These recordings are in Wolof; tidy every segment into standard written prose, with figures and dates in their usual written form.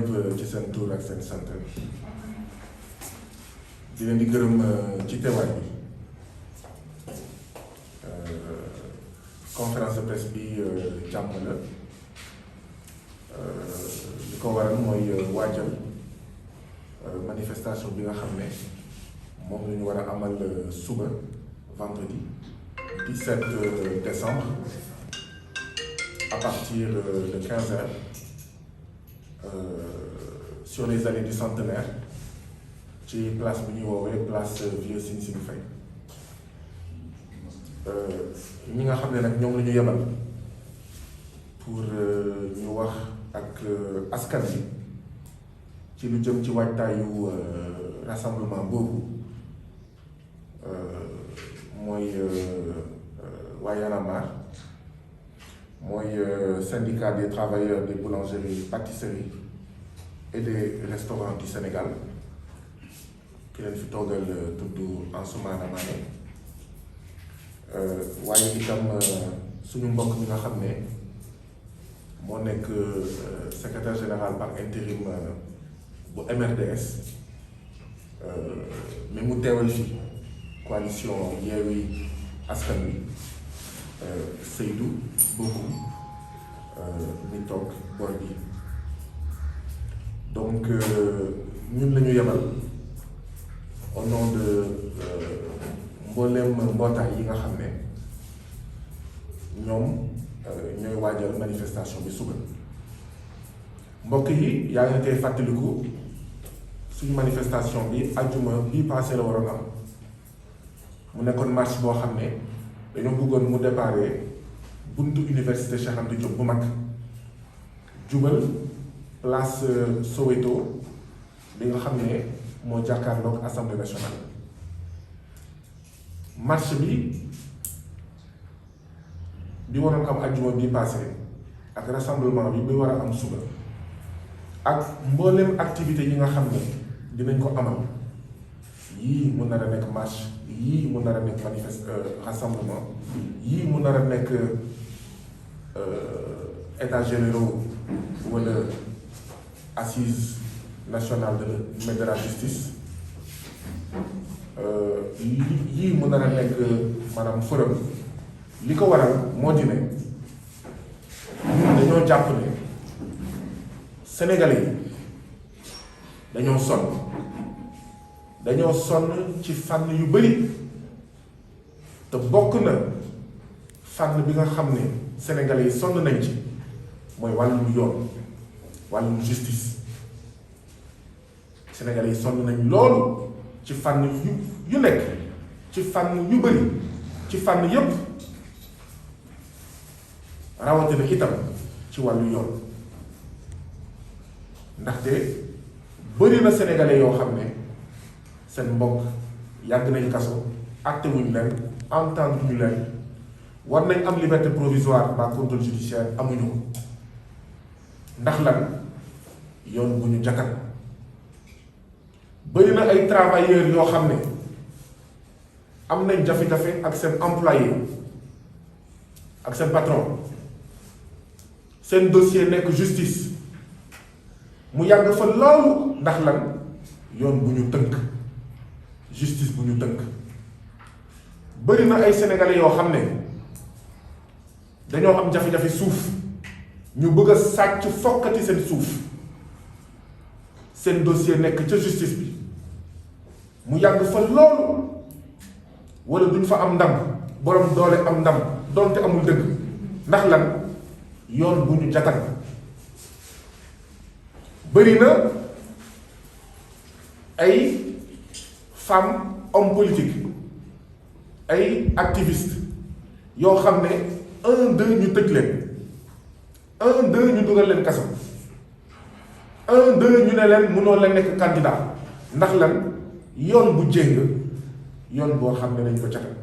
ñëpp ci seen tur ak seen sant di leen di gërëm ci teewaay bi conférence de presse bi jàmm la li ko waral mooy waajal manifestation bi nga xam ne moom la ñu war a amal suba vendredi 17 décembre à partir de 15 heures sur les allées du centenaire ci place bu ñuy woowee place Vieux Sine Sine Faye ñi nga xam ne nag ñoom la ñu yebal pour ñu wax ak askan bi ci lu jëm ci waajtaayu rassemblement boobu mooy waa Y'en a marre mooy syndicat des travailleurs des boulangeries pâtisseries et des restaurants du Sénégal ki leen fi toogal tudd Ansoumana Mané waaye itam suñu mbokk mi nga xam ne moo nekk secrétaire général par intérim bu MRDS mais mu teewal fi coalition Yewwi Askan Wi Seydou Bokoum mi toog boor bi donc ñun la ñu yebal au nom de mbooleem mbootaay yi nga xam ne ñoom ñooy waajal manifestation bi suba mbokk yi yaa ngi tey fàttaliku suñu manifestation bi ajjuma bii passé la waroon am mu nekkoon marche boo xam ne dañoo bëggoon mu déparé buntu université Cheikh Anta Diop bu mag jubal place Soweto bi nga xam ne moo jàkkaarloog assemblée nationale marche bi waroon am ajjuma bi passé ak rassemblement bi war a am suba ak mbooleem activité yi nga xam ne dinañ ko amal yii mu nar a nekk marche yii mu nar a nekk rassemblement yii mu nar a nekk états généraux wala assise nationale de la justice yii mu nar a nekk maanaam forum li ko waral moo di ne ñun dañoo jàpp ne Sénégalais yi dañoo sonn ci fànn yu bari te bokk na fànn bi nga xam ne Sénégalais yi sonn nañ ci mooy wàllum yoon wàllum justice Sénégalais yi sonn nañ loolu ci fànn yu nekk ci fànn yu bari ci fànn yépp rawatina itam ci wàllu yoon ndaxte bari na Sénégalais yoo xam ne seen mbokk yàgg nañ kaso àtte wuñ leen entendre ñu leen war nañ am liberté provisoire par contrôle judiciaire amuñu ko ndax lan yoon bu ñu jakkat bari na ay travailleurs yoo xam ne am nañ jafe-jafe ak seen employé ak seen patron seen dossier nekk justice mu yàgg fa loolu ndax lan yoon bu ñu tënk justice bu ñu tënk bari na ay sénégalais yoo xam ne dañoo am jafe-jafe suuf ñu bëgg a sàcc fokkati seen suuf seen dossier nekk ca justice bi mu yàgg fa loolu wala duñ fa am ndam borom doole am ndam donte amul dëgg ndax lan yoon bu ñu jatal bari na ay femmes hommes politiques ay activistes yoo xam ne 1-2 ñu tëj leen 1-2 ñu dugal leen kaso 1-2 ñu ne leen mënoo leen nekk candidat ndax lan yoon bu jéng yoon boo xam ne dañ ko catal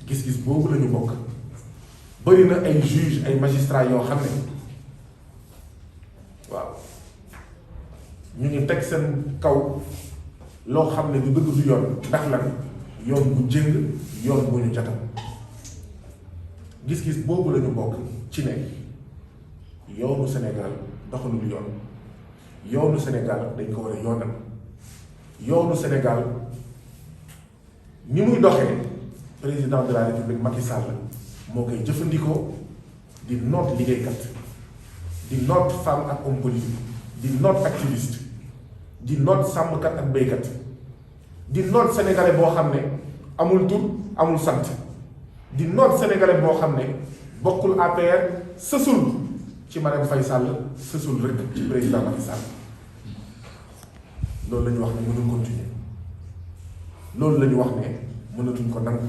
gis-gis boobu lañu bokk bari na ay juge ay magistrats yoo xam ne waaw ñu ngi teg seen kaw loo xam ne du dëgg du yoon ndax lan yoon bu jëng yoon bu ñu catal gis-gis boobu lañu bokk ci ne yoonu Sénégal doxalul yoonu Sénégal dañ ko war a yoonal yoonu Sénégal ni muy doxee président de la République Macky Sall moo koy jëfandikoo di noot liggéeykat di noot femme ak homme politique di noot activiste di noot sàmmkat ak béykat di noot sénégalais boo xam ne amul tur amul sant di noot sénégalais boo xam ne bokkul APR sësul ci Marème Faye Sall sësul rek ci président Macky Sall loolu la ñu wax ne mënul continuer loolu la ñu wax ne mënatuñ ko nangu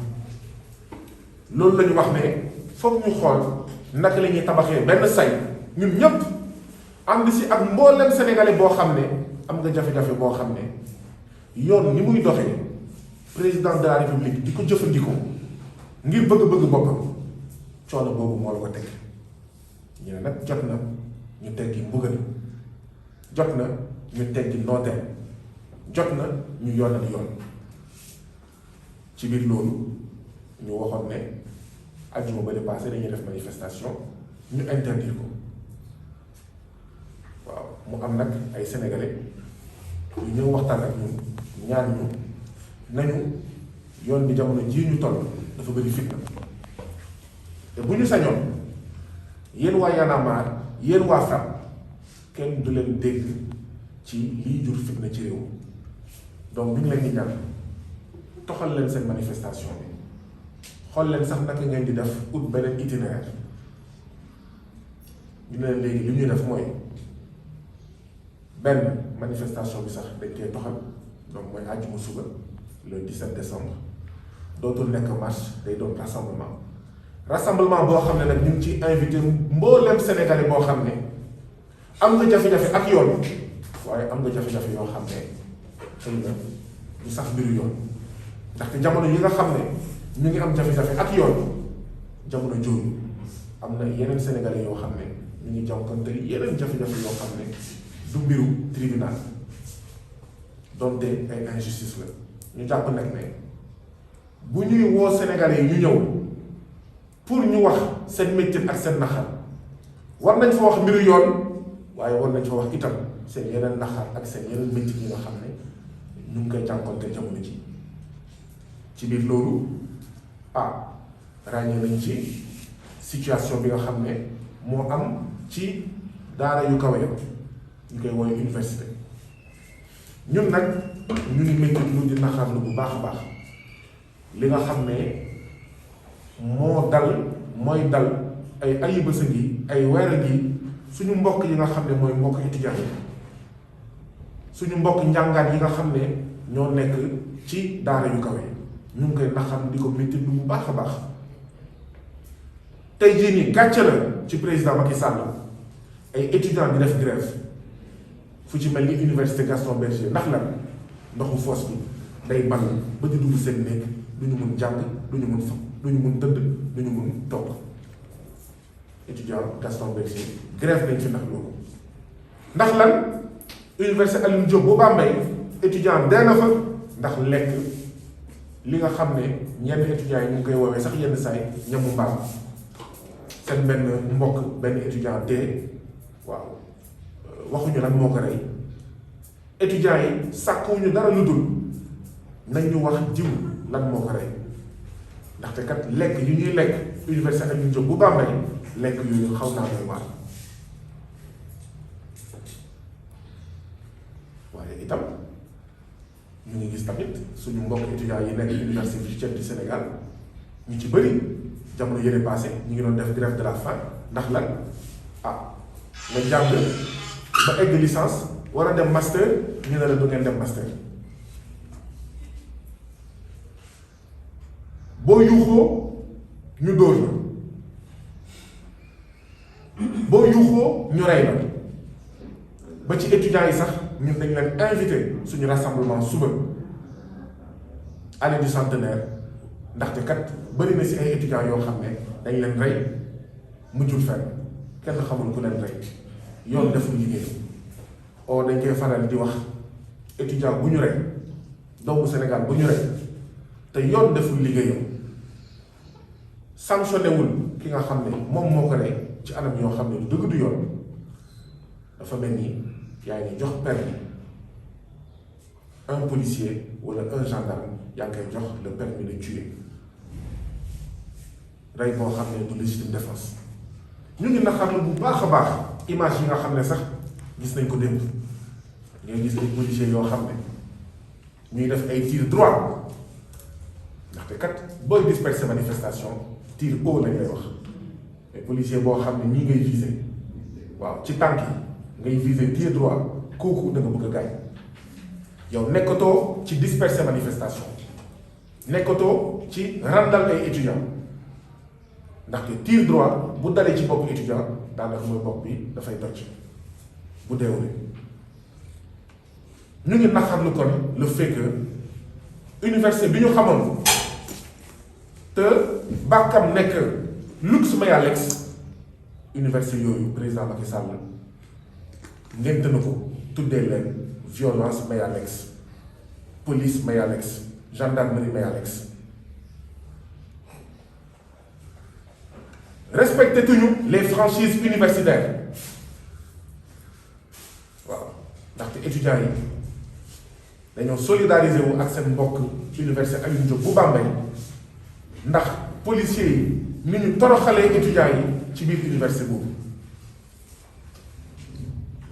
loolu la ñu wax ne foog ñu xool naka la ñuy tabaxee benn say ñun ñëpp ànd si ak mboolem sénégalais boo xam ne am nga jafe-jafe boo xam ne yoon ni muy doxee président de la république di ko jëfandikoo ngir bëgg-bëgg boppam coono boobu moo la ko teg ñu ne nag jot na ñu teggi mbugal jot na ñu teggi nooteel jot na ñu yoonal yoon ci biir loolu ñu waxoon ne àjjuma ba le passé dañuy def manifestation ñu interdire ko waaw mu am nag ay sénégalais yu ñëw waxtaan ak ñun ñaan ñu nañu yoon bi jamono jii ñu toll dafa bëri fitna te bu ñu sañoon yéen waa Y'en a marre yéen waa FRAPP kenn du leen dégg ci liy jur fitna ci réew donc ñu ngi leen di ñaan toxal leen seen manifestation bi xool leen sax naka ngeen di def ut beneen itinéraire ñu ne leen léegi li ñuy def mooy benn manifestation bi sax dañ koy toxal donc mooy àjjuma suba le 17 décembre dootul nekk marche day doon rassemblement boo xam ne nag ñu ngi ci invité mbooleem sénégalais boo xam ne am nga jafe-jafe ak yoon waaye am nga jafe-jafe yoo xam ne xëy na du sax mbiru yoon ndaxte jamono yi nga xam ne ñu ngi am jafe-jafe ak yoon jamono jooju am na yeneen sénégalais yoo xam ne ñu ngi jànkuwante yeneen jafe-jafe yoo xam ne du mbiru tribunal donte ay injustice la ñu jàpp nag ne bu ñuy woo sénégalais yi ñu ñëw pour ñu wax seen métier ak seen naxar war nañ fa wax mbiru yoon waaye war nañ fa wax itam seen yeneen naxar ak seen yeneen métier yi nga xam ne ñu ngi koy jànkuwante jamono ji ci biir loolu ràññee nañ ci situation bi nga xam ne moo am ci daara yu kawe ñu koy woowee université ñun nag ñu ngi métti lu di naxarlu bu baax a baax li nga xam ne mooy dal ay ayubés gi ay weer gi suñu mbokk yi nga xam ne mooy mbokk étudiant yi suñu mbokk njàngaan yi nga xam ne ñoo nekk ci daara yu kawe ñu ngi koy naxar di ko métti lu bu baax a baax tey jii nii gàcce la ci président Macky Sall ay étudiants di def grève fu ci mel ni université Gaston Berger ndax lan ndoxu foos bi day ball ba di dugg seen néeg du ñu mun jàng du ñu mun fa du ñu mun tëdd du ñu mun toog étudiant Gaston Berger grève dañ fi ndax loolu ndax lan université Alioune Diop bu Bambey étudiant dee na fa ndax lekk li nga xam ne ñenn étudiants yi ñu ngi koy woowee sax yenn saay ñamu mbaam seen benn mbokk benn étudiant dee waaw waxuñu lan moo ko rey étudiants yi sàkkuwuñu dara lu dul nañ ñu wax jiw lan moo ko rey ndaxte kat lekk yu ñuy lekk université Alioune Diop bu Bambey lekk yooyu xaw naa doy waar waaye itam ñu ngi gis tamit suñu mbokk étudiants yi nekk université virtuelle du Sénégal ñu ci bëri jamono yële passé ñu ngi doon def grève de la faim ndax lan nga jàng ba egg licence war a dem master ñu ne la du ngeen dem master boo yuuxoo ñu dóor la boo yuuxoo ñu rey la ba ci étudiants yi sax ñun dañ leen invité suñu rassemblement suba année du centenaire ndaxte kat bëri na si ay étudiants yoo xam ne dañ leen rey mujjul fenn kenn xamul ku leen rey yoon deful liggéey dañ koy faral di wax étudiant bu ñu rey doomu Sénégal bu ñu rey te yoon deful liggéeyam sanctionné wul ki nga xam ne moom moo ko rey ci anam yoo xam ne du dëgg du yoon dafa mel ni yaa ngi jox permis un policier wala un gendarme yaa ngi koy jox le permis de tuer rey boo xam ne du légitime défense. ñu ngi naqarlu bu baax a baax image yi nga xam ne sax gis nañ ko démb ngay gis ay policiers yoo xam ne ñuy def ay tir droit ndaxte kat booy disperser manifestation tir haut lañ lay wax mais policier boo xam ne ñii ngay viser waaw ci tànk yi ngay viser tir droit kooku da nga bëgg a gaañ yow nekkatoo ci disperser manifestation nekkatoo ci randal ay étudiants ndaxte tir droit bu dalee ci bopp étudiant daanaka mooy bopp bi dafay toj bu deewulee ñu ngi naqarlu kon le fait que université bi ñu xamoon te bàkkam nekk Lux Mayalex université yooyu président Macky Sall ngénte na ko tuddee leen violence Mayalex police Mayalex gendarmerie Mayalex. Respectez tuñu les franchises universitaires waaw ndaxte étudiants yi dañoo solidariser wu ak seen mbokk université Alioune Diop bu Bambey ndax policiers yi ni ñu toroxalee étudiants yi ci biir université boobu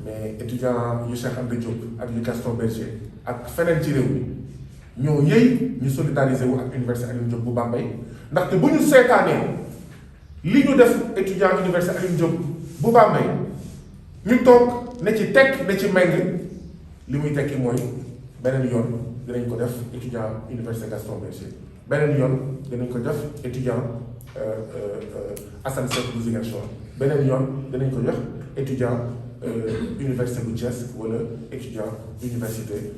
mais étudiants yu Cheikh Anta Diop ak yu Gaston Berger ak feneen ci réew mi ñoo yëy ñu solidariser wu ak université Alioune Diop bu Bambey ndaxte bu ñu seetaanee li ñu def étudiant université Alioune Diop bu Bambey ñu toog ne ci tekk ne ci meng li muy tekki mooy beneen yoon dinañ ko def étudiant université Gaston Berger beneen yoon dinañ ko def étudiant Assane Seck bu Ziguinchor beneen yoon dinañ ko jox étudiant université bu Thiès wala étudiant université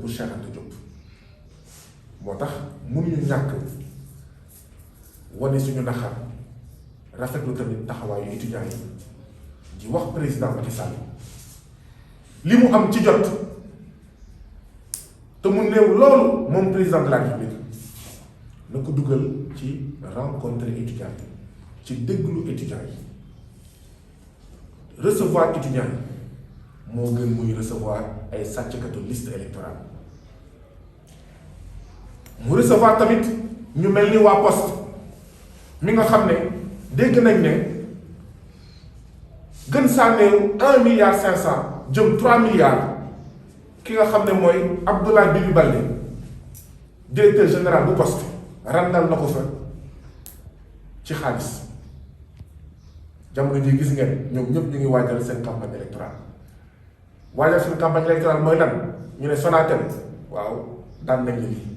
bu Cheikh Anta Diop moo tax mënuñu ñàkk wane suñu naxar rafetlu tamit taxawaayu étudiants yi di wax président Macky Sall li mu am ci jot te mu néew loolu moom président de la République na ko dugal ci rencontre étudiants yi ci déglu étudiants yi recevoir étudiants yi moo gën muy recevoir ay sàcckatu liste électorale mu recevoir tamit ñu mel ni waa poste mi nga xam ne dégg nañ ne gën saa néew 1,5 milliard jëm 3 milliards ki nga xam ne mooy Abdoulaye Bibi Baldé directeur général bu poste randal na ko fa ci xaalis jamono ji gis ngeen ñoom ñëpp ñu ngi waajal seen campagne électorale waajal seen campagne électorale mooy lan ñu ne Sonatel waaw daan nañ la lii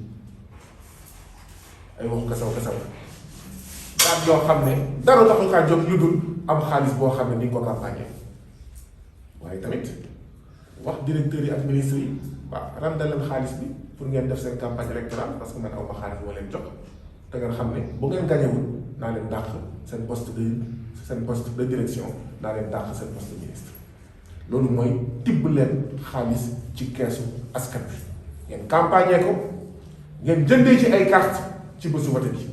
ay waxu kasaw daal yoo xam ne dara taxul kaa jóg lu dul am xaalis boo xam ne ni nga ko campagne waaye tamit wax directeurs yi ak ministres yi waaw randal leen xaalis bi pour ngeen def seen campagne électorale parce que man aw ma xaalis moo leen jox te ngeen xam ne bu ngeen gañewul naa leen dàq seen poste de direction naa leen dàq seen poste de ministre loolu mooy tibb leen xaalis ci keesu askan bi ngeen campagne ko ngeen jëndee ci ay carte ci bésu wote bi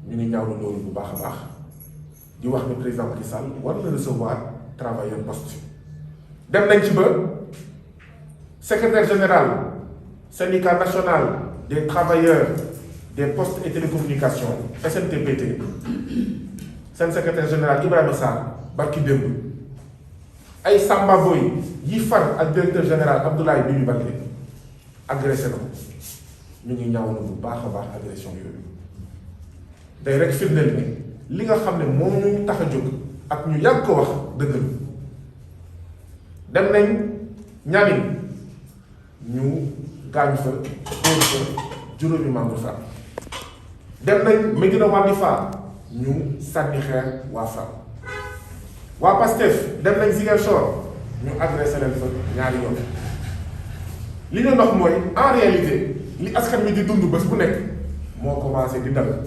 ñu ngi ñaawlu loolu bu baax a baax di wax ne président Macky Sall war na recevoir travailleur poste dem nañ ci ba secrétaire général syndicat national des travailleurs des postes et télécommunications SNTPT seen secrétaire général Ibrahima Sarr barki démb ay Samba Boy yi far ak directeur général Abdoulaye Bibi Baldé agressé na ko ñu ngi ñaawlu bu baax a baax agression yooyu day rek firndeel ni li nga xam ne moom ñu tax a jóg ak ñu yàgg ko wax dëgg la dem nañ ñaani ñu gaañ fa dóor fa juróomi membre fa dem nañ Médina Wandifa ñu sànni xeer waa FRAPP waa PASTEF dem nañ Ziguinchor ñu agressé leen fa ñaari yoon li ñu dox mooy en réalité li askan wi di dund bés bu nekk moo commencé di dal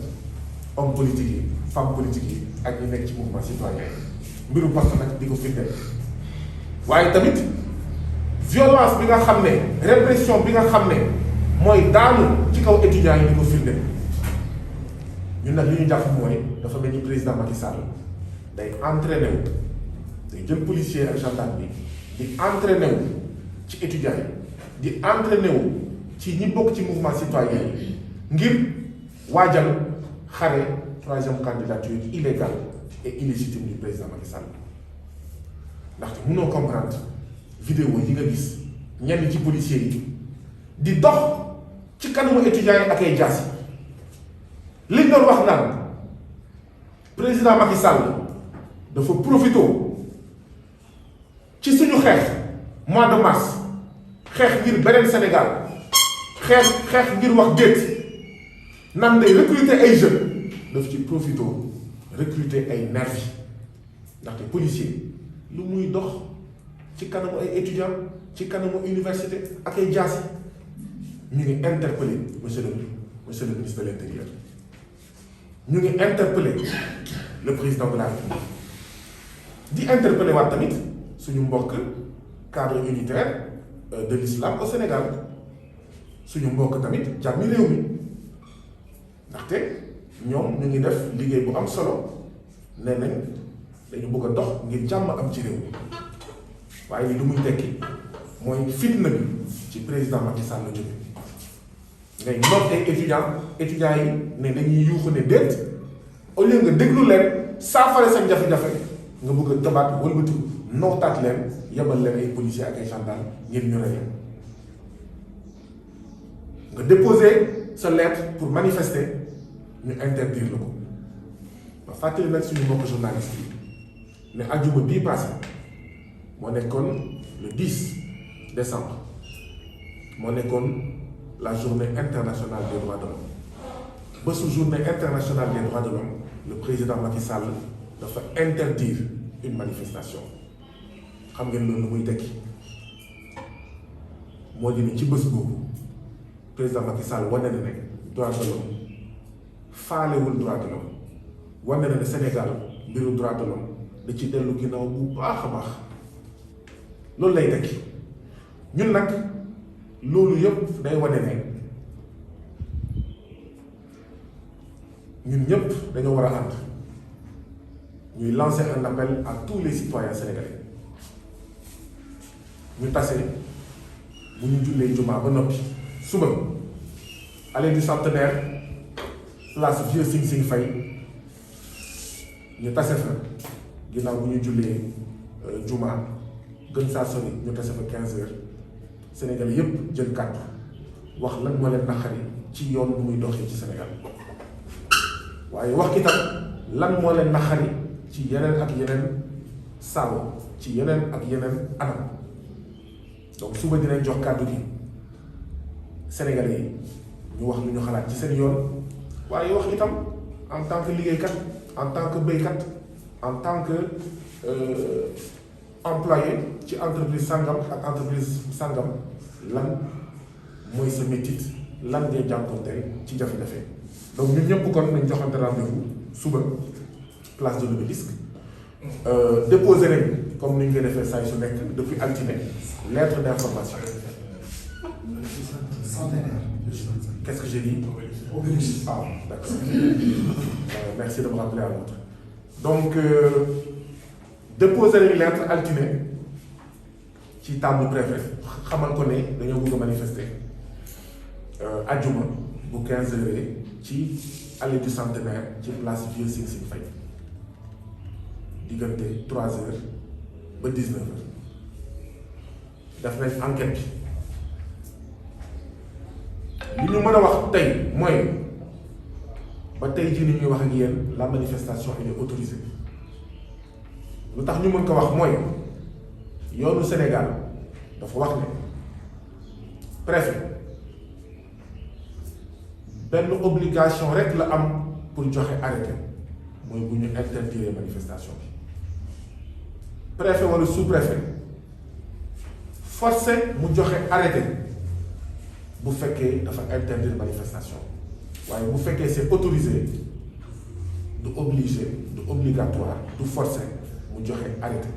homme politique yi femme politique yi ak ñi nekk ci mouvement citoyen mbiru poste nag di ko firndeel waaye tamit violence bi nga xam ne répression bi nga xam ne mooy daanu ci kaw étudiants yi di ko firndeel ñun nag li ñu jàpp mooy dafa mel ni président Macky Sall day entraîné wu day jël policier ak gendarme bi di entraîné wu ci étudiants yi di entraîné wu ci ñi bokk ci mouvement citoyen yi ngir waajal xare troisième candidature illégale et illégitime du président Macky Sall ndaxte mënoo comprendre vidéo yi nga gis ñenn ci policiers yi di dox ci kanamu étudiants yi ak ay jaas yi liñ doon wax naan président Macky Sall dafa profité ci suñu xeex mois de mars xeex ngir beneen Sénégal xeex ngir wax déet nan day recruter ay jeunes daf ci profité recruter ay nervis ndaxte policier lu muy dox ci kanamu ay étudiants ci kanamu université ak ay jaas yi ñu ngi interpellé monsieur le ministre de l'Intérieur ñu ngi interpellé le président de la République di interpellé waat tamit suñu mbokk cadre unitaire de l'islam au Sénégal suñu mbokk tamit jàmmi réew mi ndaxte ñoom ñu ngi def liggéey bu am solo nee nañ dañu bëgg a dox ngir jàmm am ci réew mi waaye li muy tekki mooy fitna bi ci président Macky Sall la jóge ngay noot ay étudiants yi ne dañuy yuuxu ne déet au lieu nga déglu leen saafara seen jafe-jafe nga bëgg a tabaat wëlbatiku nootaat leen yebal leen ay policiers ak ay gendarmes ngir ñu rey nga déposer sa lettre pour manifester ñu interdire la ko ba fàttali nag suñu mbokk journaliste yi ne àjjuma bii passé moo nekkoon le 10 décembre moo nekkoon la journée internationale des droits de l'homme bésu journée internationale des droits de l'homme le président Macky Sall dafa interdire une manifestation xam ngeen loolu lu muy tekki moo di ni ci bés boobu président Macky Sall wane na ne droit de l'homme faalewul droit de l'homme wane na ne Sénégal mbiru droit de l'homme da ci dellu ginnaaw bu baax a baax loolu lay tekki ñun nag loolu yëpp day wane ne ñun ñëpp dañoo war a ànd ñuy lancer un appel à tous les citoyens sénégalais ñu tase bu ñu jullee jumaa ba noppi suba allée du Centenaire place Vieux Sing Sing Faye ñu tase fa ginnaaw bu ñu jullee jumaa gën saa sori ñu tase fa 15 heures Sénégal yépp jël kàddu wax lan moo leen naqari ci yoon bu muy doxee ci Sénégal waaye wax itam lan moo leen naqari ci yeneen ak yeneen saawo ci yeneen ak yeneen anam donc suba dinañ jox kàddu gi Sénégalais yi ñu wax lu ñu xalaat ci seen yoon waaye wax itam en tant que liggéeykat en tant que béykat en tant que employé ci entreprise sangam ak entreprise sangam lan mooy sa métit lan ngay jànkonteel ci jafe-jafe donc ñun ñëpp kon nañ joxante rendez-vous suba place de l'Obélisque déposé nañ comme ni ñu koy defee saa yu su nekk depuis altine lettre d'information. Qu'est-ce que j'ai dit? Ah, d'accord. Merci de me rappeler à l'autre. Donc déposer une lettre altine ci table préfet xamal ko ne dañoo bëgg a manifester àjjuma bu 15 heures ci allée du Centenaire ci place Vieux Sing Sing Faye diggante 3 heures ba 19 heures def nañ enquête bi li ñu mën a wax tey mooy ba tey jii ni ñuy wax ak yéen la manifestation elle est autorisée lu tax ñu mën ko wax mooy yoonu Sénégal dafa wax ne préfet benn obligation rek la am pour joxe arrêté mooy bu ñu interdire manifestation bi préfet wala sous-préfet forcé mu joxe arrêté bu fekkee dafa interdire manifestation waaye bu fekkee c'est autorisé du obligé du obligatoire du forcé mu joxe arrêté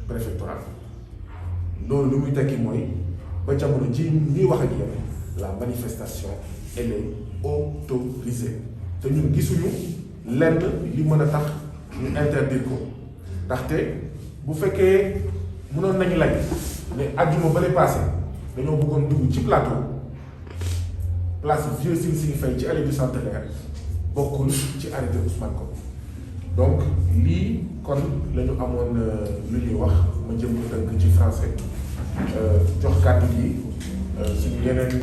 préfectoral loolu lu muy tekki mooy ba jamono ji ñuy wax ak yéen la manifestation elle est autorisée te ñun gisuñu lenn li mën a tax ñu interdire ko ndaxte bu fekkee mënoon nañu lañ mais àjjuma ba lay passé dañoo bëggoon dugg ci plateau place Vieux Sine Faye ci allée du Centenaire bokkul ci arrêté Ousmane Ngom donc lii kon la ñu amoon lu ñuy wax ma jëm ko tënk ci français jox kàddu gi suñu yeneen